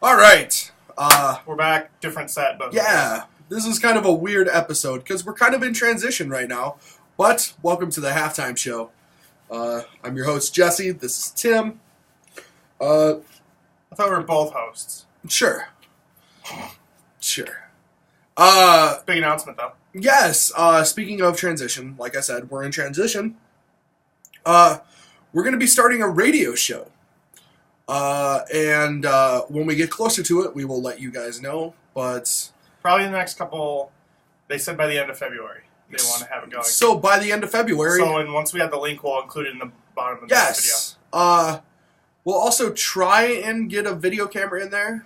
All right. We're back. Different set, but Yeah, this is kind of a weird episode because we're kind of in transition right now. But welcome to the halftime show. I'm your host, Jesse. This is Tim. I thought we were both hosts. Sure. Big announcement, though. Yes. Speaking of transition, like I said, we're in transition. We're going to be starting a radio show. And when we get closer to it, we will let you guys know. But Probably the next couple, they said by the end of February, they want to have it going. so by the end of February, And once we have the link, we'll include it in the bottom of the video. yes. We'll also try and get a video camera in there.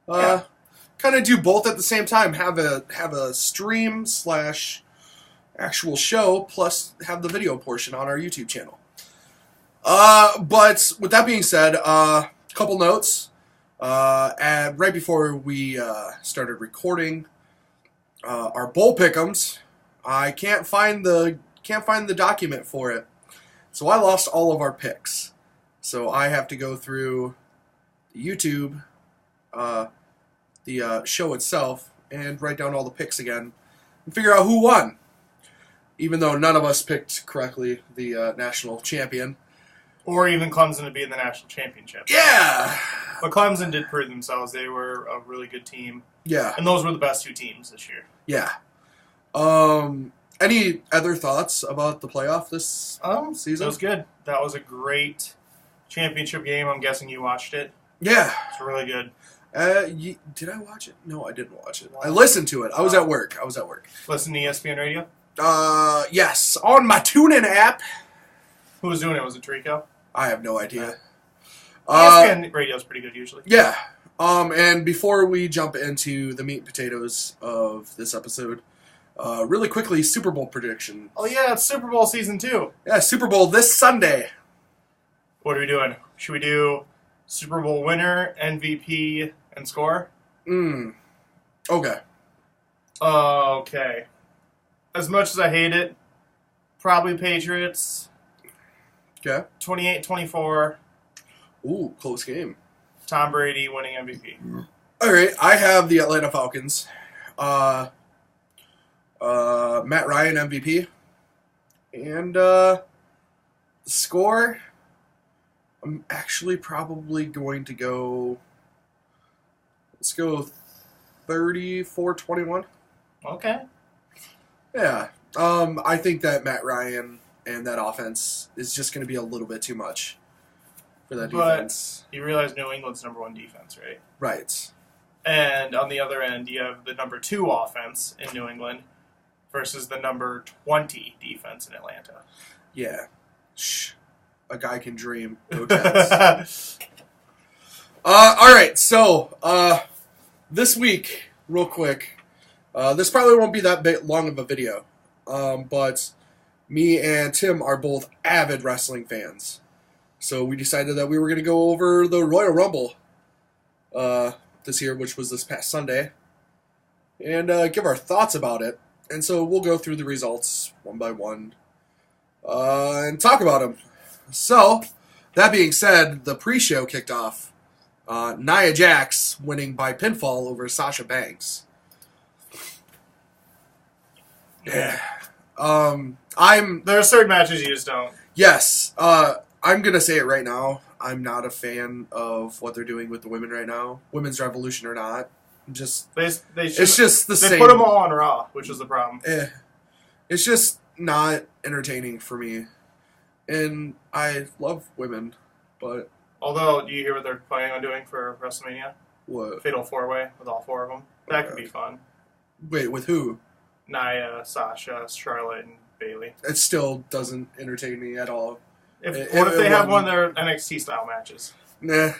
Kind of do both at the same time. Have a stream / actual show, plus have the video portion on our YouTube channel. But with that being said, couple notes. Right before we started recording our bowl pick'ems, I can't find the document for it, so I lost all of our picks. So I have to go through the YouTube, the show itself, and write down all the picks again and figure out who won. Even though none of us picked correctly the national champion. Or even Clemson to be in the national championship. Yeah! But Clemson did prove themselves. They were a really good team. Yeah. And those were the best two teams this year. Yeah. Any other thoughts about the playoff this season? It was good. That was a great championship game. I'm guessing you watched it. Yeah. It's really good. Did I watch it? No, I didn't watch it. I listened to it. I was at work. Listen to ESPN Radio? Yes. On my TuneIn app. Who was doing it? Was it Trico? I have no idea. ESPN Radio is pretty good usually. Yeah. And before we jump into the meat and potatoes of this episode, really quickly, Super Bowl prediction. Oh yeah, it's Super Bowl season 2. Yeah, Super Bowl this Sunday. What are we doing? Should we do Super Bowl winner, MVP, and score? Okay. Okay. As much as I hate it, probably Patriots. Okay. 28-24. Ooh, close game. Tom Brady winning MVP. All right, I have the Atlanta Falcons. Matt Ryan MVP. And score, I'm actually probably going to go, let's go 34-21. Okay. Yeah. I think that Matt Ryan and that offense is just going to be a little bit too much for that defense. But you realize New England's number 1 defense, right? Right. And on the other end, you have the number 2 offense in New England versus the number 20 defense in Atlanta. Yeah. Shh. A guy can dream. Go Jets. All right. So this week, real quick, this probably won't be that long of a video, but me and Tim are both avid wrestling fans. So we decided that we were going to go over the Royal Rumble this year, which was this past Sunday, and give our thoughts about it. And so we'll go through the results one by one and talk about them. So, that being said, the pre-show kicked off. Nia Jax winning by pinfall over Sasha Banks. Yeah. There are certain matches you just don't. Yes. I'm going to say it right now. I'm not a fan of what they're doing with the women right now. Women's Revolution or not. It's just the same. They put them all on Raw, which is the problem. It's just not entertaining for me. And I love women, but... Although, do you hear what they're planning on doing for WrestleMania? What? Fatal 4-Way with all 4 of them. That could be fun. Wait, with who? Nia, Sasha, Charlotte, and Bayley. It still doesn't entertain me at all. What if they have one of their NXT-style matches? Nah.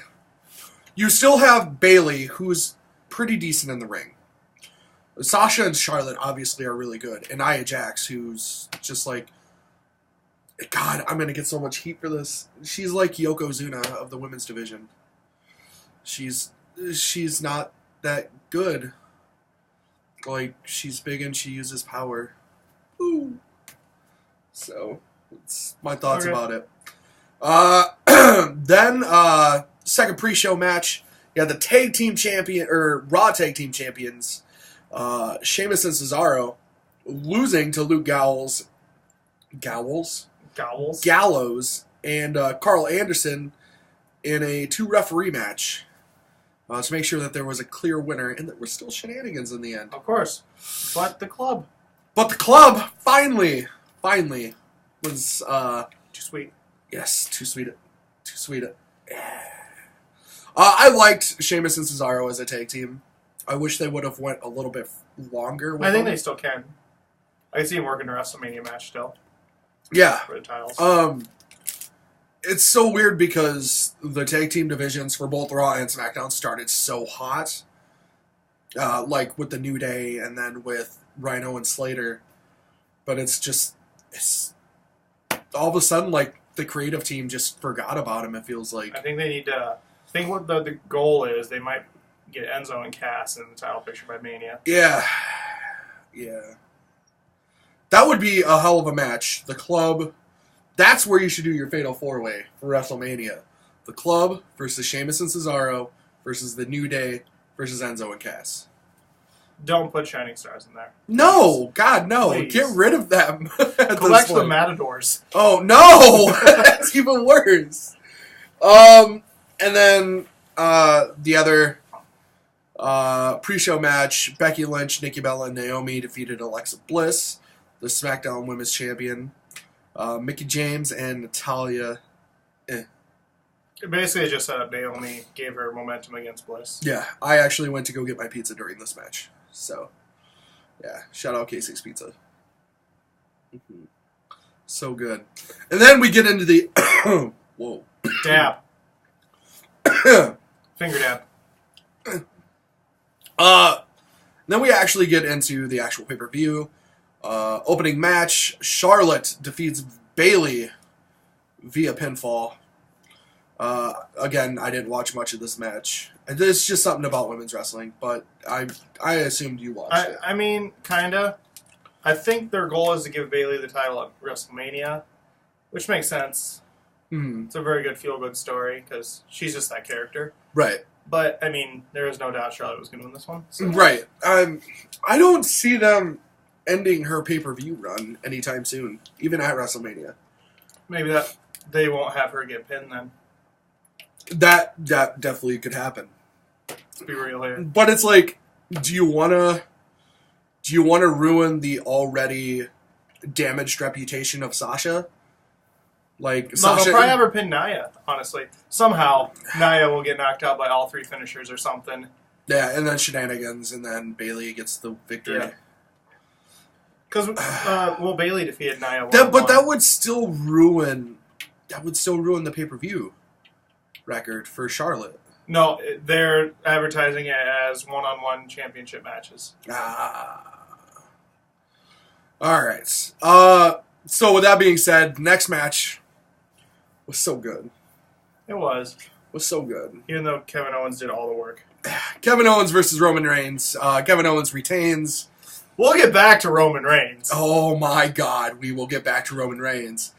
You still have Bayley, who's pretty decent in the ring. Sasha and Charlotte obviously are really good. And Nia Jax, who's just like... God, I'm going to get so much heat for this. She's like Yokozuna of the women's division. She's not that good. Like, she's big and she uses power. Ooh. So, it's my thoughts about it. Then, second pre-show match, Yeah, the tag team champion or Raw tag team champions, Sheamus and Cesaro, losing to Luke Gallows, and Carl Anderson in a 2-referee match to make sure that there was a clear winner and that we're still shenanigans in the end. Of course. But the club finally was too sweet. Yes, too sweet. I liked Sheamus and Cesaro as a tag team. I wish they would have went a little bit longer with I think them. they still can. I can see him working a WrestleMania match still. Yeah. For the titles. It's so weird because the tag team divisions for both Raw and SmackDown started so hot. Like with the New Day and then with Rhino and Slater. But it's all of a sudden, like, the creative team just forgot about him, it feels like. I think they need to... I think what the goal is, they might get Enzo and Cass in the title picture by Mania. Yeah. That would be a hell of a match. The Club... That's where you should do your Fatal 4-Way for WrestleMania. The Club versus Sheamus and Cesaro versus the New Day versus Enzo and Cass. Don't put Shining Stars in there. No! God, no. Please. Get rid of them. Go back to the Matadors. Oh, no! That's even worse. And then the other pre-show match, Becky Lynch, Nikki Bella, and Naomi defeated Alexa Bliss, the SmackDown Women's Champion. Mickie James and Natalya. Basically, just set up Naomi, gave her momentum against Bliss. Yeah, I actually went to go get my pizza during this match. So, yeah, shout out Casey's Pizza. Mm-hmm. So good. And then we get into the... Whoa. Dab. Finger dab. Then we actually get into the actual pay-per-view. Opening match, Charlotte defeats Bayley via pinfall. Again, I didn't watch much of this match. It's just something about women's wrestling, but I assumed you watched it. I mean, kinda. I think their goal is to give Bayley the title at WrestleMania, which makes sense. Mm. It's a very good feel-good story, because she's just that character. Right. But, I mean, there is no doubt Charlotte was going to win this one. So. Right. I don't see them ending her pay-per-view run anytime soon, even at WrestleMania. Maybe that they won't have her get pinned then. That definitely could happen. Let's be real here. But it's like, do you wanna ruin the already damaged reputation of Sasha? Like No, Sasha, they'll probably have her pin Nia, honestly. Somehow, Nia will get knocked out by all 3 finishers or something. yeah, and then shenanigans, and then Bayley gets the victory. Yeah. Because, Bayley defeated Nia. But that would still ruin the pay-per-view record for Charlotte. No, they're advertising it as one-on-one championship matches. All right. So with that being said, next match was so good. It was. So good. Even though Kevin Owens did all the work. Kevin Owens versus Roman Reigns. Kevin Owens retains. We'll get back to Roman Reigns. Oh my God, we will get back to Roman Reigns.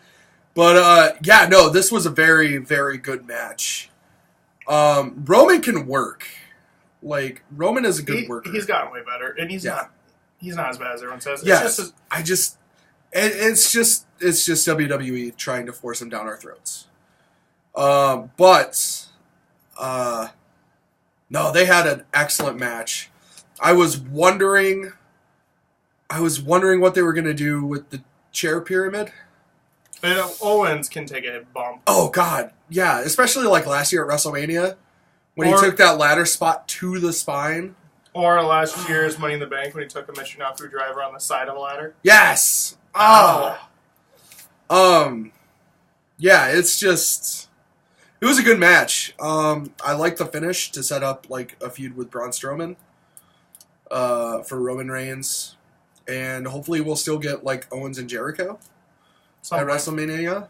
But this was a very, very good match. Roman can work. Like, Roman is a good worker. He's gotten way better, and he's not as bad as everyone says. Yes, it's just WWE trying to force him down our throats. No, they had an excellent match. I was wondering what they were going to do with the chair pyramid. And Owens can take a bump. Oh, God. Yeah, especially like last year at WrestleMania when he took that ladder spot to the spine. Or last year's Money in the Bank when he took a Michinoku driver on the side of a ladder. Yes! Oh. Yeah, it's just... It was a good match. I like the finish to set up like a feud with Braun Strowman for Roman Reigns. And hopefully we'll still get like Owens and Jericho at WrestleMania.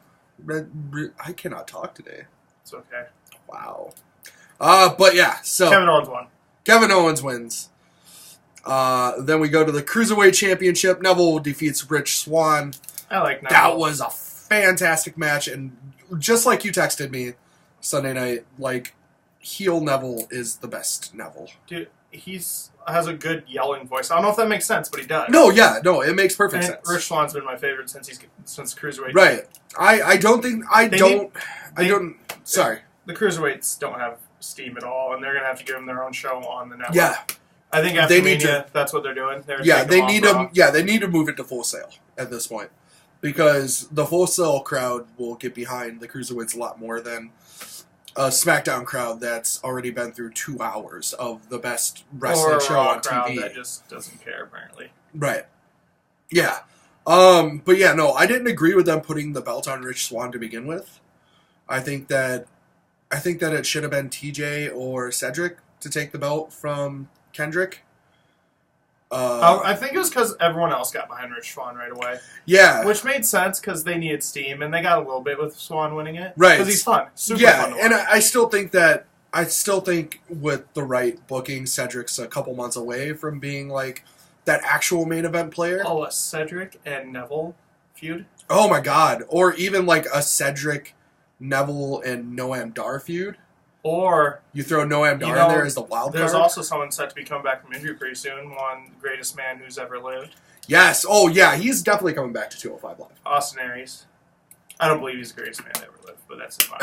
I cannot talk today. It's okay. Wow. But yeah, so Kevin Owens won. Kevin Owens wins. Then we go to the Cruiserweight Championship. Neville defeats Rich Swann. I like Neville. That was a fantastic match, and just like you texted me Sunday night, like, heel Neville is the best Neville. Dude, has a good yelling voice. I don't know if that makes sense, but he does. No, it makes perfect And sense. Rich Swann's been my favorite since Cruiserweight. Right. Sorry. The Cruiserweights don't have steam at all, and they're going to have to give them their own show on the network. Yeah. I think after Mania, that's what they're doing. They need to move it to Full Sail at this point, because the Full Sail crowd will get behind the Cruiserweights a lot more than a SmackDown crowd that's already been through 2 hours of the best wrestling show on TV. That just doesn't care, apparently. Right. Yeah. But yeah, no, I didn't agree with them putting the belt on Rich Swann to begin with. I think that it should have been TJ or Cedric to take the belt from Kendrick. I think it was because everyone else got behind Rich Swann right away. Yeah. Which made sense because they needed steam, and they got a little bit with Swann winning it. Right. Because he's fun. Super fun to watch. And I still think with the right booking, Cedric's a couple months away from being like that actual main event player. Oh, a Cedric and Neville feud? Oh my god. Or even like a Cedric, Neville, and Noam Dar feud. Or you throw Noam Dar in there as the wild card. There's also someone set to be coming back from injury pretty soon. One greatest man who's ever lived. Yes. Oh yeah, he's definitely coming back to 205 Live. Austin Aries. I don't believe he's the greatest man that ever lived, but that's his mind.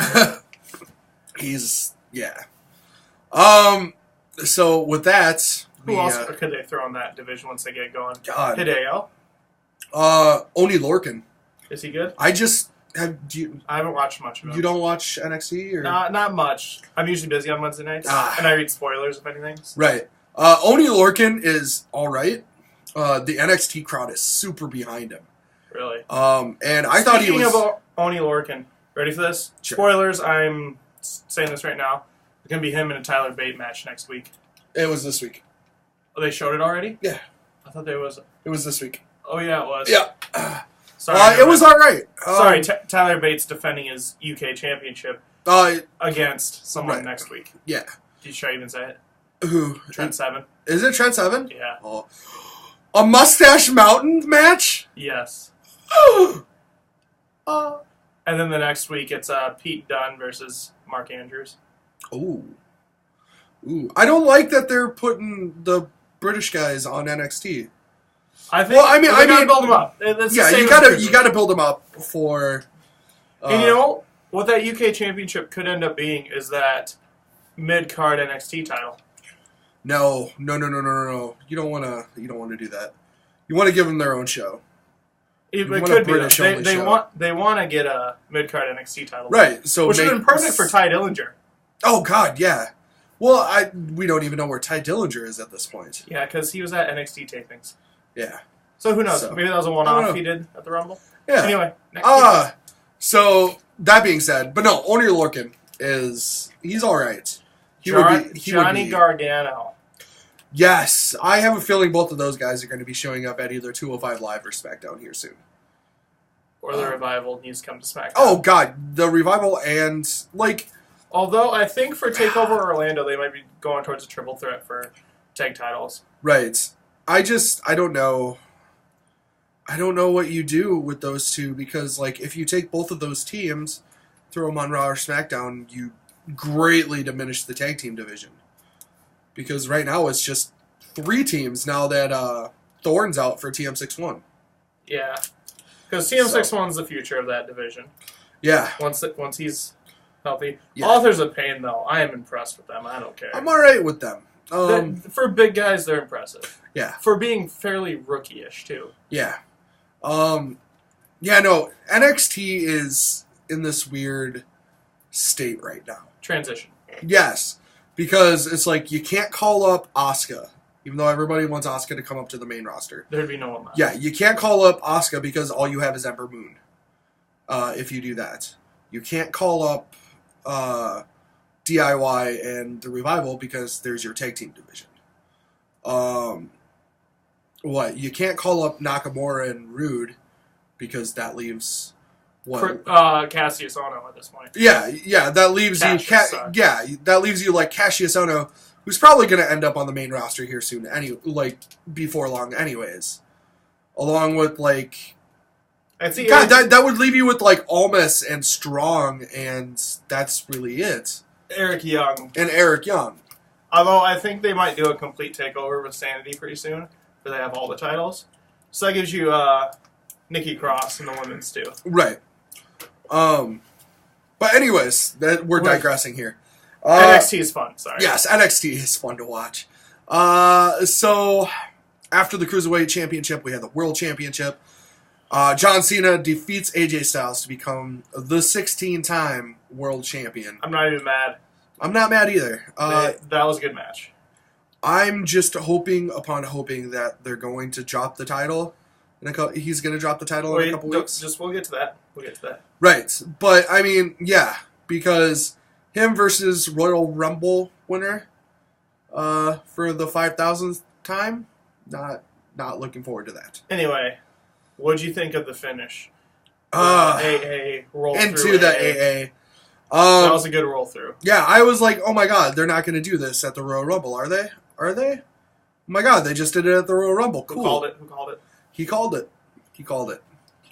So with that, who else could they throw in that division once they get going? God. Hideo. Oney Lorcan. Is he good? I haven't watched much of him. You don't watch NXT? Or? Not much. I'm usually busy on Wednesday nights, and I read spoilers if anything. Right. Oney Lorcan is all right. The NXT crowd is super behind him. Really? And I thought he was... Speaking about Oney Lorcan, ready for this? Sure. Spoilers, I'm saying this right now. It's going to be him in a Tyler Bate match next week. It was this week. Oh, they showed it already? Yeah. I thought there was... It was this week. Oh, yeah, it was. Yeah. Sorry, it was all right. Sorry, Tyler Bates defending his UK championship against someone next week. Yeah. Should I even say it? Who? Trent Seven. Is it Trent Seven? Yeah. Oh. A Mustache Mountain match? Yes. And then the next week it's Pete Dunne versus Mark Andrews. Ooh. I don't like that they're putting the British guys on NXT. I think. Well, I mean, build them up. You got to build them up for. And you know what that UK Championship could end up being is that mid-card NXT title. No. You don't want to do that. You want to give them their own show. It could be. They want to get a mid-card NXT title. Right. So which would have been perfect for Ty Dillinger. Oh God, yeah. Well, we don't even know where Ty Dillinger is at this point. Yeah, because he was at NXT tapings. Yeah. So who knows? Maybe that was a one-off he did at the Rumble. Yeah. Anyway. So that being said, but no, Oney Lorcan he's all right. Johnny Gargano. Yes, I have a feeling both of those guys are going to be showing up at either 205 Live or SmackDown here soon. Or the Revival needs to come to SmackDown. Oh God, the Revival and Although I think for TakeOver Orlando they might be going towards a triple threat for tag titles. Right. I don't know. I don't know what you do with those two because, if you take both of those teams, throw them on Raw or SmackDown, you greatly diminish the tag team division. Because right now it's just 3 teams now that Thorne's out for TM61. Yeah. Because TM61's the future of that division. Yeah. Once he's healthy. Yeah. Authors of Pain, though, I am impressed with them. I don't care. I'm all right with them. For big guys, they're impressive. Yeah. For being fairly rookie-ish, too. Yeah. NXT is in this weird state right now. Transition. Yes. Because it's you can't call up Asuka, even though everybody wants Asuka to come up to the main roster. There'd be no one left. Yeah, you can't call up Asuka because all you have is Ember Moon. If you do that. You can't call up DIY and the Revival because there's your tag team division. You can't call up Nakamura and Rude because that leaves Cassius Ohno at this point. Yeah, that leaves that leaves you Cassius Ohno, who's probably going to end up on the main roster here soon, before long, anyways. Along with that would leave you with Almas and Strong, and that's really it. Eric Young. and Eric Young. Although I think they might do a complete takeover with Sanity pretty soon, where they have all the titles. So that gives you Nikki Cross in the women's too. Right. But anyways, we're digressing here. NXT is fun. Sorry. Yes, NXT is fun to watch. So after the Cruiserweight Championship, we had the World Championship. John Cena defeats AJ Styles to become the 16-time World Champion. I'm not even mad. I'm not mad either. That was a good match. I'm just hoping that they're going to drop the title. He's going to drop the title in a couple weeks. We'll get to that. Right. But, I mean, yeah, because him versus Royal Rumble winner for the 5,000th time, not looking forward to that. Anyway, what'd you think of the finish? AA roll into through the AA. That was a good roll through. Yeah, I was like, oh my god, they're not going to do this at the Royal Rumble, are they? Are they? Oh my god, they just did it at the Royal Rumble. Cool. Who called it? He called it.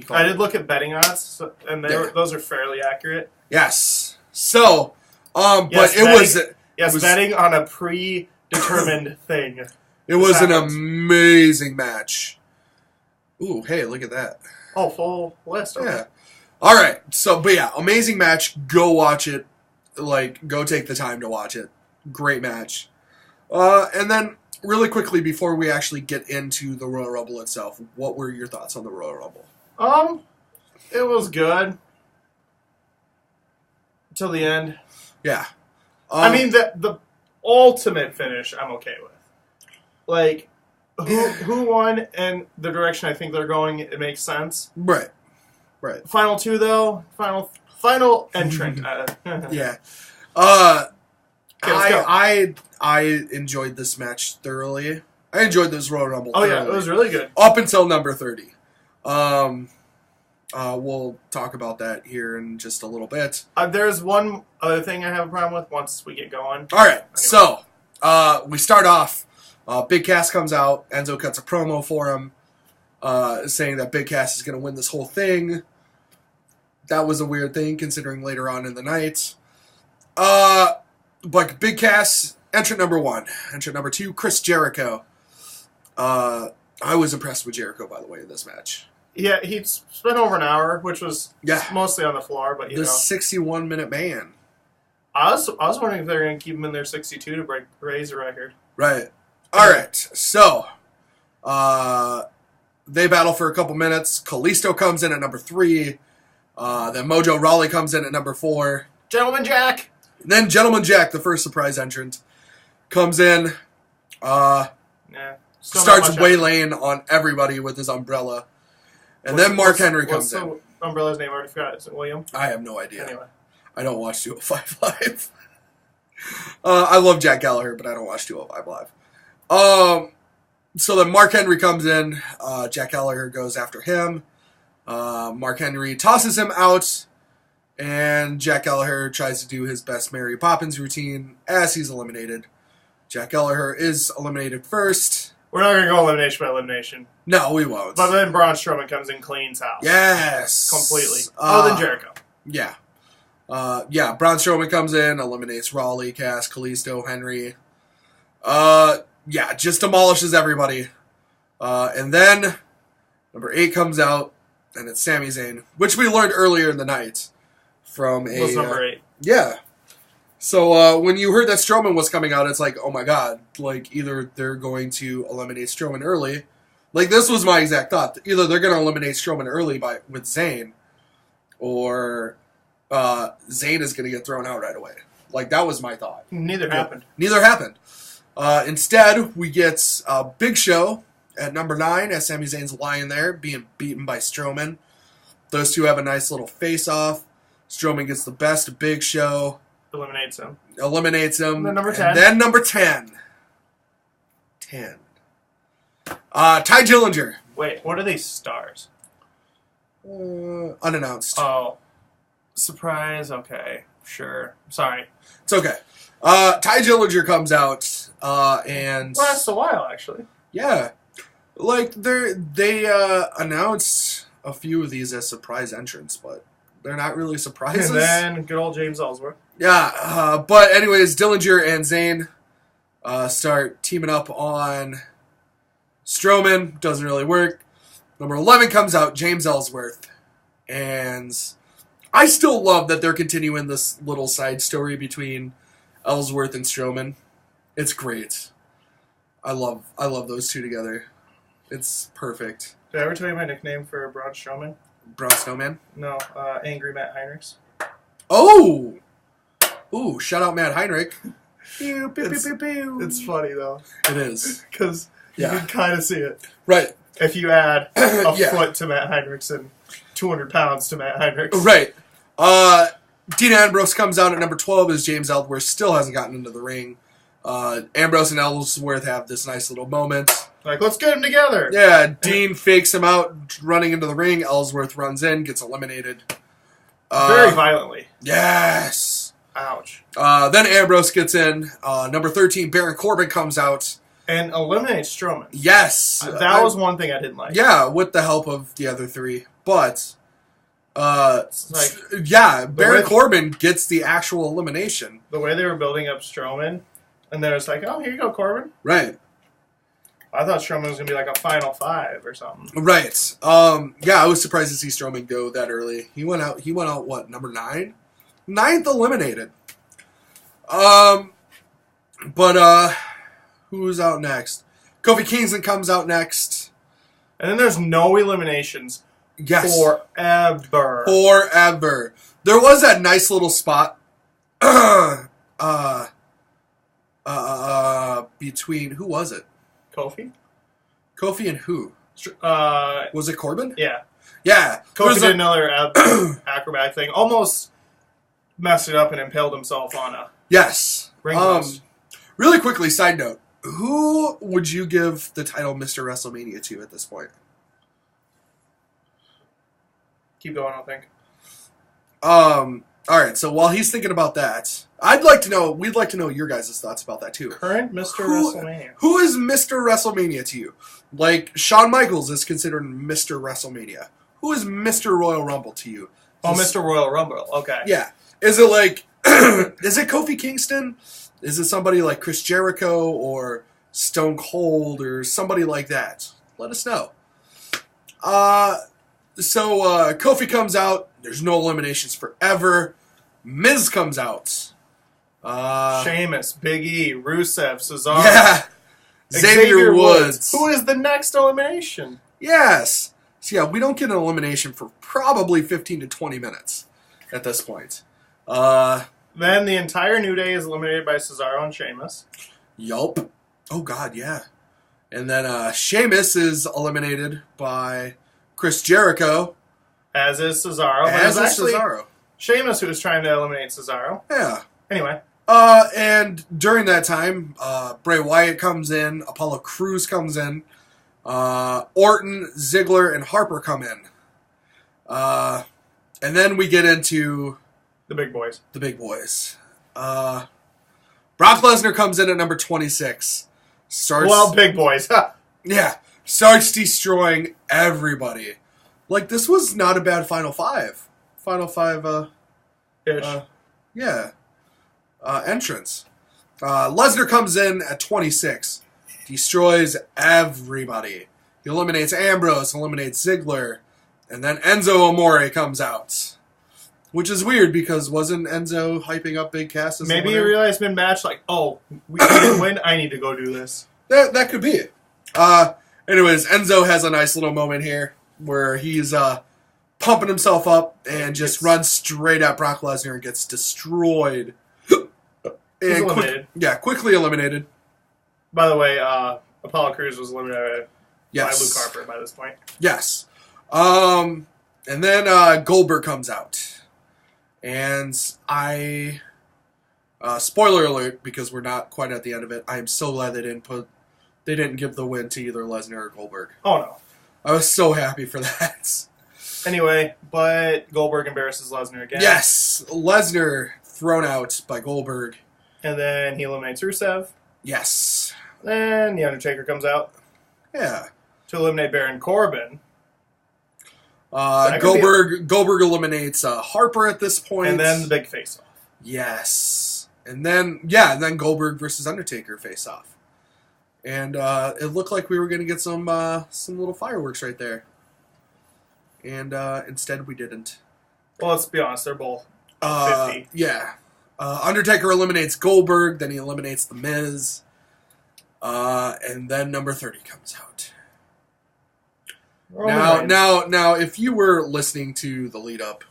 I did look at betting odds, and those are fairly accurate. Yes. So, but betting on a predetermined thing. It was an amazing match. Ooh, hey, look at that. Oh, full list. Okay. Yeah. All right. So, but yeah, amazing match. Go watch it. Go take the time to watch it. Great match. And then, really quickly, before we actually get into the Royal Rumble itself, what were your thoughts on the Royal Rumble? It was good. Until the end. Yeah. I mean, the ultimate finish, I'm okay with. Who won and the direction I think they're going, it makes sense. Right. Final two, though. Final entrant. Yeah. Okay, I enjoyed this match thoroughly. I enjoyed this Royal Rumble. Oh, yeah, it was really good. Up until number 30. We'll talk about that here in just a little bit. There's one other thing I have a problem with once we get going. All right, anyway. So we start off. Big Cass comes out. Enzo cuts a promo for him, saying that Big Cass is going to win this whole thing. That was a weird thing, considering later on in the night. But Big Cass, entrant number 1. Entrant number 2, Chris Jericho. I was impressed with Jericho, by the way, in this match. Yeah, he spent over an hour, which was mostly on the floor, but the 61-minute man. I was wondering if they're going to keep him in there 62 to raise the record. Right. All right. So, they battle for a couple minutes. Kalisto comes in at number 3. Then Mojo Rawley comes in at number 4. Gentleman Jack. Then Gentleman Jack, the first surprise entrant, comes in. Starts waylaying on everybody with his umbrella. And then Mark Henry comes in. What's the umbrella's name? I already forgot. Is it William? I have no idea. Anyway. I don't watch 205 Live. I love Jack Gallagher, but I don't watch 205 Live. So then Mark Henry comes in. Jack Gallagher goes after him. Mark Henry tosses him out. And Jack Gallagher tries to do his best Mary Poppins routine as he's eliminated. Jack Gallagher is eliminated first. We're not going to go elimination by elimination. No, we won't. But then Braun Strowman comes in, cleans house. Yes. Completely. Other than Jericho. Yeah. Braun Strowman comes in, eliminates Rawley, Cass, Kalisto, Henry. Just demolishes everybody. And then number 8 comes out, and it's Sami Zayn, which we learned earlier in the night from a... Was number 8. Yeah. So when you heard that Strowman was coming out, it's like, oh my god, either they're going to eliminate Strowman early. This was my exact thought. Either they're going to eliminate Strowman early with Zayn, or Zayn is going to get thrown out right away. That was my thought. Neither happened. Instead, we get Big Show at number 9 as Sami Zayn's lying there, being beaten by Strowman. Those two have a nice little face-off. Strowman gets the best of Big Show. Eliminates him. And then number 10. And then number 10. Ty Dillinger. Wait, what are these stars? Unannounced. Oh. Surprise, okay. Sure. Sorry. It's okay. Ty Dillinger comes out, and... Lasts a while, actually. Yeah. They announced a few of these as surprise entrants, but they're not really surprises. And then good old James Ellsworth. Yeah, but anyways, Dillinger and Zayn start teaming up on Strowman. Doesn't really work. Number 11 comes out, James Ellsworth. And I still love that they're continuing this little side story between Ellsworth and Strowman. It's great. I love those two together. It's perfect. Did I ever tell you my nickname for Braun Strowman? Braun Snowman? No, Angry Matt Heinrichs. Oh! Ooh, shout out Matt Heinrich. Pew, pew, It's- pew, pew, pew. It's funny, though, It is. because you Yeah. can kind of see it. Right. If you add a Yeah. foot to Matt Heinrichs and 200 pounds to Matt Heinrichs. Right. Dean Ambrose comes out at number 12 as James Ellsworth still hasn't gotten into the ring. Ambrose and Ellsworth have this nice little moment. Like, let's get them together. Yeah, Dean fakes him out running into the ring. Ellsworth runs in, gets eliminated. Very violently. Yes. Ouch. Then Ambrose gets in. Number 13, Baron Corbin comes out. And eliminates Strowman. Yes. That was one thing I didn't like. Yeah, with the help of the other three. But, It's like, yeah, Baron way- Corbin gets the actual elimination. the way they were building up Strowman, and then it's like, oh, here you go, Corbin. Right. I thought Strowman was going to be like a final 5 or something. Right. Yeah, I was surprised to see Strowman go that early. He went out, what, number 9? 9th eliminated. But, who's out next? Kofi Kingston comes out next. And then there's no eliminations Yes. forever. Forever. There was that nice little spot between, who was it? Kofi? Kofi and who? Uh, Was it Corbin? yeah. Yeah. There Kofi was did another acrobatic thing. Almost messed it up and impaled himself on a Yes. ring post. Really quickly, side note. Who would you give the title Mr. WrestleMania to at this point? Keep going, I think. Alright, so while he's thinking about that, we'd like to know your guys' thoughts about that too. Current Mr. Who- WrestleMania. Who is Mr. WrestleMania to you? Like, Shawn Michaels is considered Mr. WrestleMania. Who is Mr. Royal Rumble to you? Oh, Is- Mr. Royal Rumble. Okay. Yeah. Is it like, is it Kofi Kingston? Is it somebody like Chris Jericho or Stone Cold or somebody like that? Let us know. So Kofi comes out. There's no eliminations forever. Miz comes out. Sheamus, Big E, Rusev, Cesaro. Yeah. Xavier Woods. Who is the next elimination? Yes. So yeah, we don't get an elimination for probably 15 to 20 minutes at this point. Then the entire New Day is eliminated by Cesaro and Sheamus. Yup. Oh God, yeah. And then Sheamus is eliminated by Chris Jericho. As is Cesaro. But As it's is actually Cesaro. Sheamus who is trying to eliminate Cesaro. Yeah. Anyway. And during that time, Bray Wyatt comes in, Apollo Crews comes in, Orton, Ziggler, and Harper come in. And then we get into The big boys. the big boys. Brock Lesnar comes in at number 26. Well, big boys. Yeah, starts destroying everybody. Like, this was not a bad Final Five. Final Five, Ish. entrance. Lesnar comes in at 26. Destroys everybody. He eliminates Ambrose, eliminates Ziggler, and then Enzo Amore comes out. Which is weird, because wasn't Enzo hyping up Big Cass as the Maybe you winner? realized mid-match, like, oh, we didn't win, I need to go do this. That could be it. Anyways, Enzo has a nice little moment here where he's pumping himself up and just runs straight at Brock Lesnar and gets destroyed. He's eliminated. Quickly eliminated. By the way, Apollo Crews was eliminated by Yes. Luke Harper by this point. Yes. And then Goldberg comes out. And spoiler alert, because we're not quite at the end of it, I am so glad they didn't give the win to either Lesnar or Goldberg. Oh, no. I was so happy for that. Anyway, but Goldberg embarrasses Lesnar again. Yes, Lesnar thrown out by Goldberg. And then he eliminates Rusev. Yes. Then The Undertaker comes out Yeah. to eliminate Baron Corbin. That could Goldberg eliminates Harper at this point. And then the big face-off. Yes. And then Goldberg versus Undertaker face off. And it looked like we were going to get some little fireworks right there. And instead we didn't. Well, let's be honest, they're both 50. Yeah. Undertaker eliminates Goldberg, then he eliminates The Miz. And then number 30 comes out. Now, if you were listening to the lead up,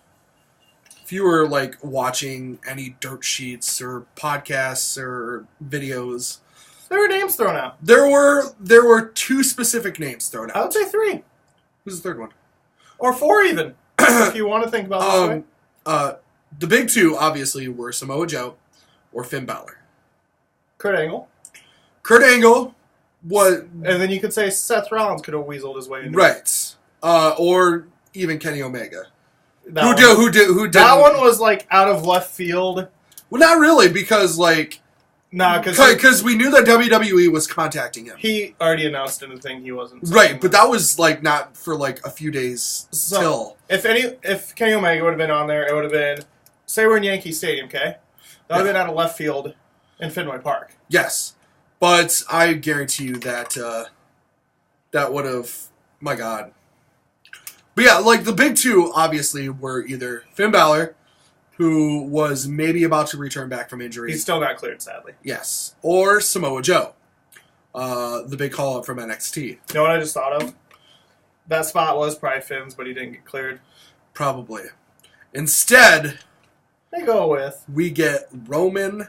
if you were like watching any dirt sheets or podcasts or videos, there were names thrown out. There were 2 specific names thrown out. I would say 3. Who's the third one? Or 4 even. If you want to think about it this way. The big 2 obviously were Samoa Joe or Finn Balor. Kurt Angle. Kurt Angle was, and then you could say Seth Rollins could have weaseled his way into it. Right. Or even Kenny Omega. That Who did that one was like out of left field. Well, not really, because like because we knew that WWE was contacting him. He already announced in the thing he wasn't. Right, but that was like not for like a few days till. If Kenny Omega would have been on there, it would have been, say we're in Yankee Stadium, okay? That would have been out of left field in Fenway Park. Yes. But I guarantee you that that would have, my God. But yeah, like the big 2 obviously were either Finn Balor, who was maybe about to return back from injury. He's still not cleared, sadly. Yes. Or Samoa Joe, the big call-up from NXT. You know what I just thought of? That spot was probably Finn's, but he didn't get cleared. Probably. Instead, they go with, we get Roman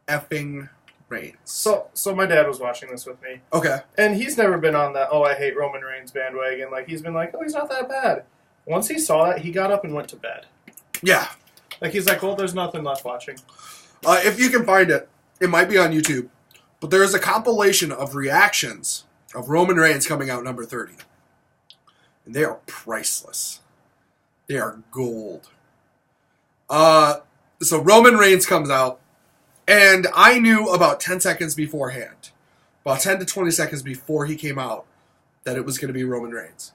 effing Reigns. So my dad was watching this with me. Okay. And he's never been on that, I hate Roman Reigns bandwagon. Like, he's been like, he's not that bad. Once he saw that, he got up and went to bed. Yeah. Like, he's like, well, there's nothing left watching. If you can find it, it might be on YouTube. But there is a compilation of reactions of Roman Reigns coming out number 30. And they are priceless. They are gold. So Roman Reigns comes out. And I knew about 10 seconds beforehand, about 10 to 20 seconds before he came out, that it was going to be Roman Reigns.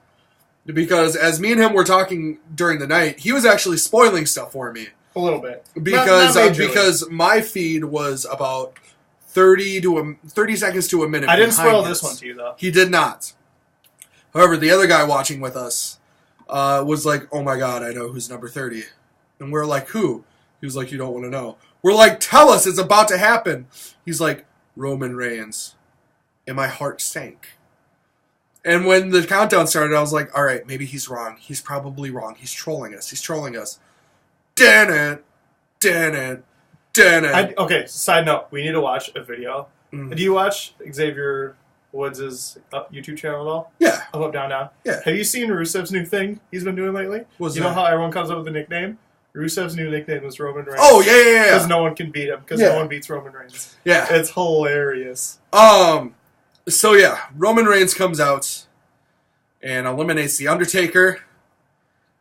Because as me and him were talking during the night, he was actually spoiling stuff for me. A little bit. Because my feed was about 30 seconds to a minute. I didn't spoil this one to you, though. He did not. However, the other guy watching with us was like, oh my God, I know who's number 30. And we're like, who? He was like, you don't want to know. We're like, tell us, it's about to happen. He's like, Roman Reigns. And my heart sank. And when the countdown started, I was like, all right, maybe he's wrong. He's probably wrong. He's trolling us. Damn it. Okay, side note, we need to watch a video. Mm. Do you watch Xavier Woods' YouTube channel at all? Yeah. Up, down, down? Yeah. Have you seen Rusev's new thing he's been doing lately? What's you that? know how everyone comes up with a nickname? Rusev's new nickname is Roman Reigns. Oh, yeah. Because no one can beat him. Because no one beats Roman Reigns. Yeah. It's hilarious. So yeah, Roman Reigns comes out and eliminates The Undertaker,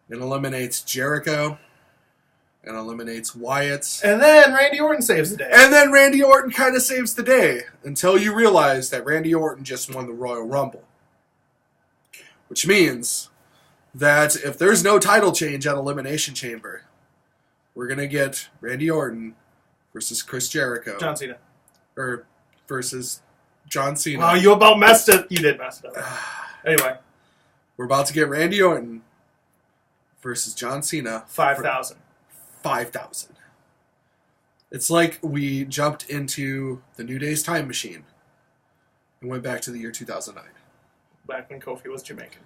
and eliminates Jericho, and eliminates Wyatt. And then Randy Orton saves the day. And then Randy Orton kind of saves the day, until you realize that Randy Orton just won the Royal Rumble. Which means that if there's no title change at Elimination Chamber, we're going to get Randy Orton versus Chris Jericho. John Cena. Or versus John Cena. Wow, you about messed it. You did mess it up. Anyway. We're about to get Randy Orton versus John Cena. 5,000. 5,000. It's like we jumped into the New Day's time machine and went back to the year 2009. Back when Kofi was Jamaican.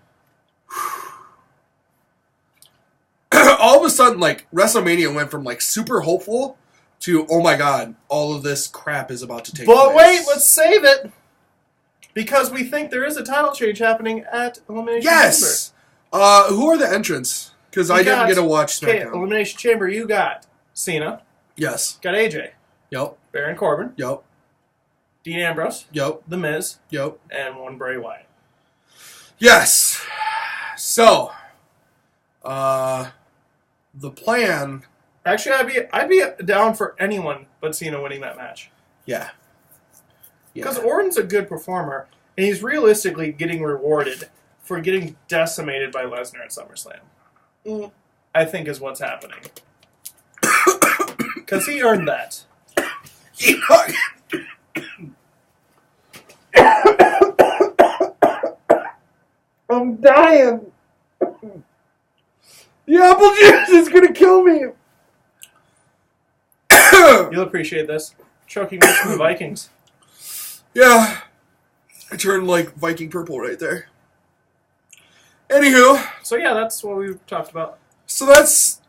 All of a sudden, like, WrestleMania went from, like, super hopeful to, oh my God, all of this crap is about to take place. But wait, let's save it! Because we think there is a title change happening at Elimination Chamber. Yes! Who are the entrants? Because I didn't get to watch SmackDown. Okay, Elimination Chamber, you got Cena. Yes. Got AJ. Yep. Baron Corbin. Yep. Dean Ambrose. Yep. The Miz. Yep. And one Bray Wyatt. Yes. So, the plan... Actually, I'd be down for anyone but Cena winning that match. Yeah. Because Orton's a good performer, and he's realistically getting rewarded for getting decimated by Lesnar at SummerSlam. I think is what's happening. Because he earned that. I'm dying. The apple juice is gonna kill me. You'll appreciate this. Choking match from the Vikings. Yeah. I turned like Viking purple right there. Anywho. So yeah, that's what we talked about. So that's...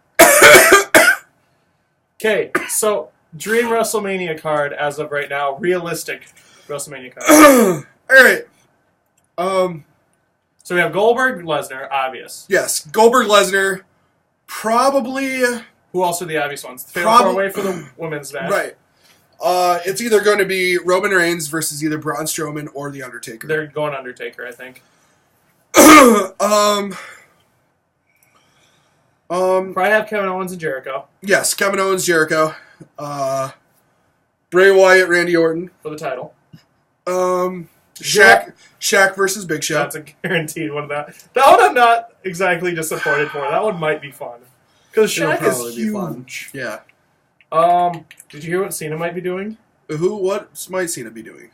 Okay, so Dream WrestleMania card as of right now. Realistic WrestleMania card. Alright. So we have Goldberg, Lesnar, obvious. Yes. Goldberg, Lesnar. Probably... Who else are the obvious ones? Fatal four-way for the women's match. Right. It's either going to be Roman Reigns versus either Braun Strowman or The Undertaker. They're going Undertaker, I think. Probably have Kevin Owens and Jericho. Yes, Kevin Owens, Jericho. Bray Wyatt, Randy Orton. For the title. Shaq versus Big Show. That's a guaranteed one of that. That one I'm not exactly disappointed for. That one might be fun. Because Shaq is huge. Yeah. Did you hear what Cena might be doing? What might Cena be doing?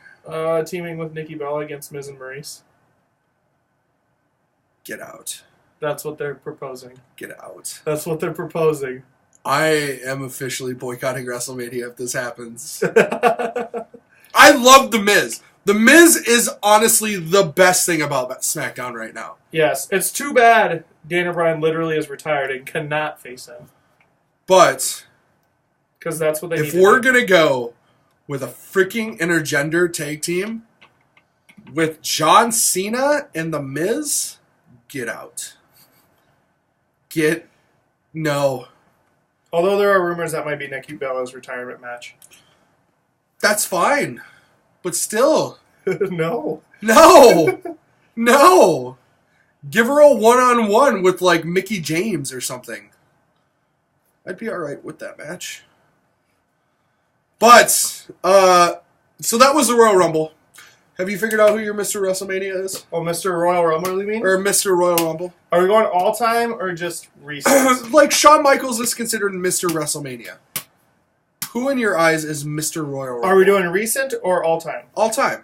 Teaming with Nikki Bella against Miz and Maurice. Get out. That's what they're proposing. Get out. That's what they're proposing. I am officially boycotting WrestleMania if this happens. I love The Miz. The Miz is honestly the best thing about SmackDown right now. Yes, it's too bad Daniel Bryan literally is retired and cannot face him. But because that's what they if we're going to go with a freaking intergender tag team with John Cena and The Miz, get out. No. Although there are rumors that might be Nikki Bella's retirement match. That's fine. But still. No. No. Give her a one-on-one with, like, Mickie James or something. I'd be alright with that match. But, so that was the Royal Rumble. Have you figured out who your Mr. WrestleMania is? Oh, Mr. Royal Rumble, you mean? Or Mr. Royal Rumble? Are we going all-time or just recent? Like, Shawn Michaels is considered Mr. WrestleMania. Who in your eyes is Mr. Royal Rumble? Are we doing recent or all-time? All-time.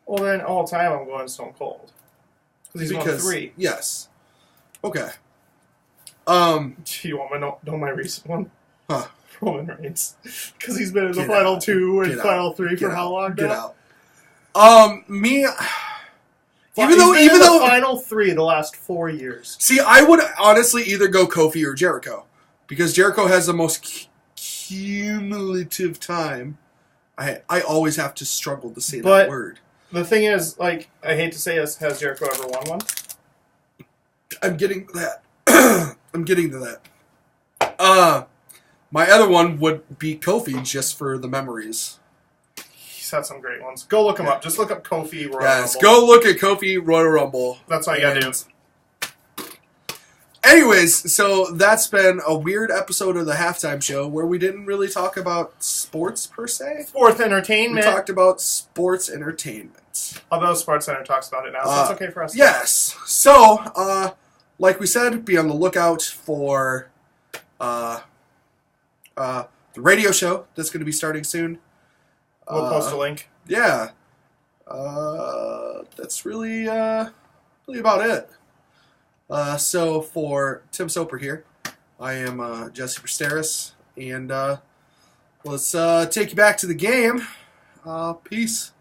Well, then all-time I'm going Stone Cold. Because he's won 3. Yes. Okay. Do you want me to know my recent one? Huh. Roman Reigns. Because he's been in the final 2 and final 3 for how long now? Get out. Even though final 3 the last 4 years. See, I would honestly either go Kofi or Jericho. Because Jericho has the most cumulative time. I always have to struggle to say that word. The thing is, like, I hate to say this, has Jericho ever won one? I'm getting to that. I'm getting to that. My other one would be Kofi, just for the memories. He's had some great ones. Go look him up. Just look up Kofi Royal Yes, Rumble. go look at Kofi Royal Rumble. That's all you gotta do. Anyways, so that's been a weird episode of the Halftime Show where we didn't really talk about sports per se. Sports entertainment. We talked about sports entertainment. Although Sports Center talks about it now, so it's okay for us. Yes. So, like we said, be on the lookout for the radio show that's going to be starting soon. We'll post a link. Yeah. That's really about it. So for Tim Soper here, I am Jesse Presteris, and let's take you back to the game. Peace.